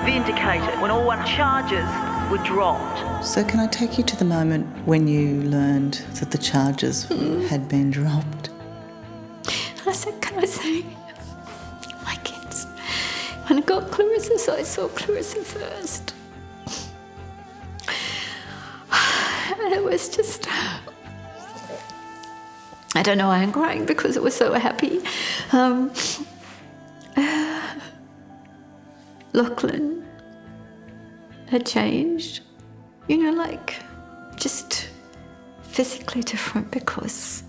vindicated when all charges were dropped. So can I take you to the moment when you learned that the charges had been dropped? I said, can I say, my kids, when I got Clarissa, so I saw Clarissa first. And it was just, I don't know why I'm crying because I was so happy. Lachlan had changed, you know, like just physically different, because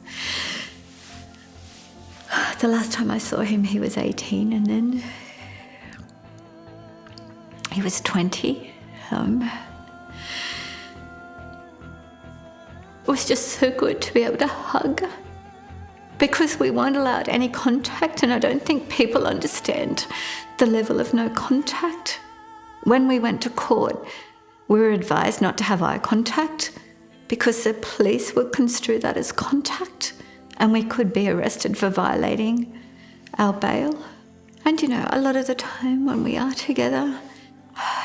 the last time I saw him he was 18 and then he was 20. It was just so good to be able to hug, because we weren't allowed any contact, and I don't think people understand the level of no contact. When we went to court, we were advised not to have eye contact because the police would construe that as contact and we could be arrested for violating our bail. And you know, a lot of the time when we are together,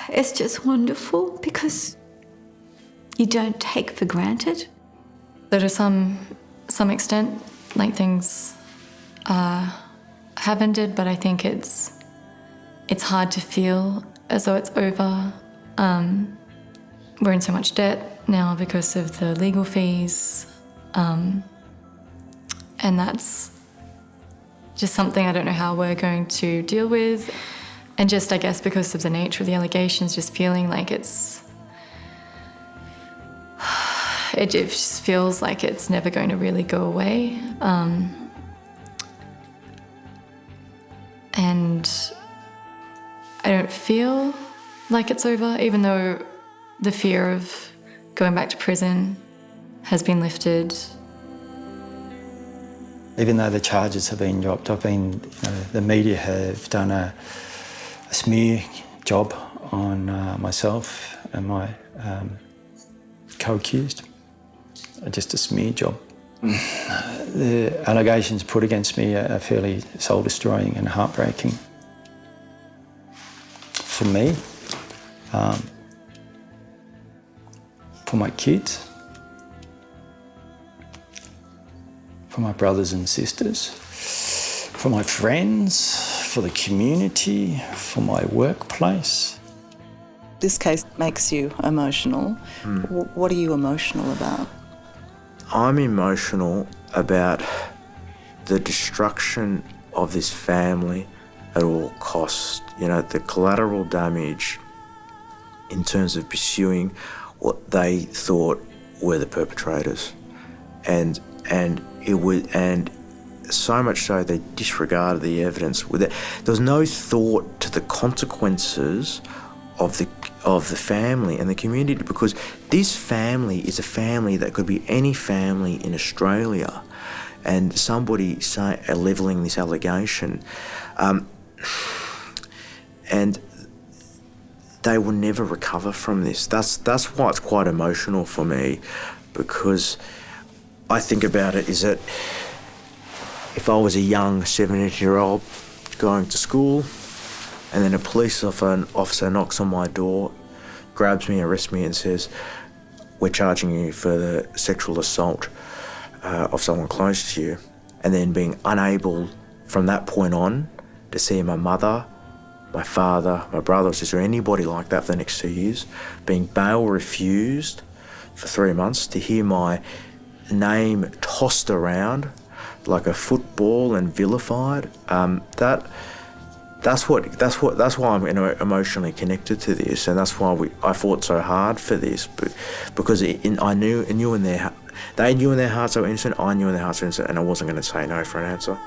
it's just wonderful because you don't take for granted. So to some extent, like things have ended, but I think it's hard to feel as though it's over. We're in so much debt now because of the legal fees, and that's just something I don't know how we're going to deal with. And just, I guess, because of the nature of the allegations, just feeling like it just feels like it's never going to really go away. And I don't feel like it's over, even though the fear of going back to prison has been lifted. Even though the charges have been dropped, the media have done a smear job on myself and my co-accused. Just a smear job. The allegations put against me are fairly soul-destroying and heartbreaking. For me, for my kids, for my brothers and sisters, for my friends, for the community, for my workplace. This case makes you emotional. What are you emotional about? I'm emotional about the destruction of this family at all costs. You know, the collateral damage in terms of pursuing what they thought were the perpetrators. And so much so they disregarded the evidence. There was no thought to the consequences of the family and the community, because this family is a family that could be any family in Australia, and somebody levelling this allegation, and they will never recover from this. That's why it's quite emotional for me, because I think about it is that if I was a young 17-year-old going to school, and then a police officer knocks on my door, grabs me, arrests me and says, "We're charging you for the sexual assault of someone close to you," and then being unable from that point on to see my mother, my father, my brother or sister, anybody like that for the next 2 years, being bail refused for 3 months, to hear my name tossed around like a football and vilified, That's why I'm emotionally connected to this, and that's why I fought so hard for this, because they knew in their hearts they were innocent. I knew in their hearts they were innocent, and I wasn't going to say no for an answer.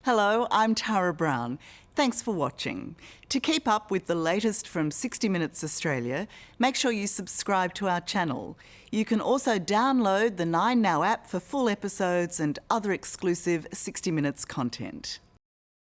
Hello, I'm Tara Brown. Thanks for watching. To keep up with the latest from 60 Minutes Australia, make sure you subscribe to our channel. You can also download the 9Now app for full episodes and other exclusive 60 Minutes content.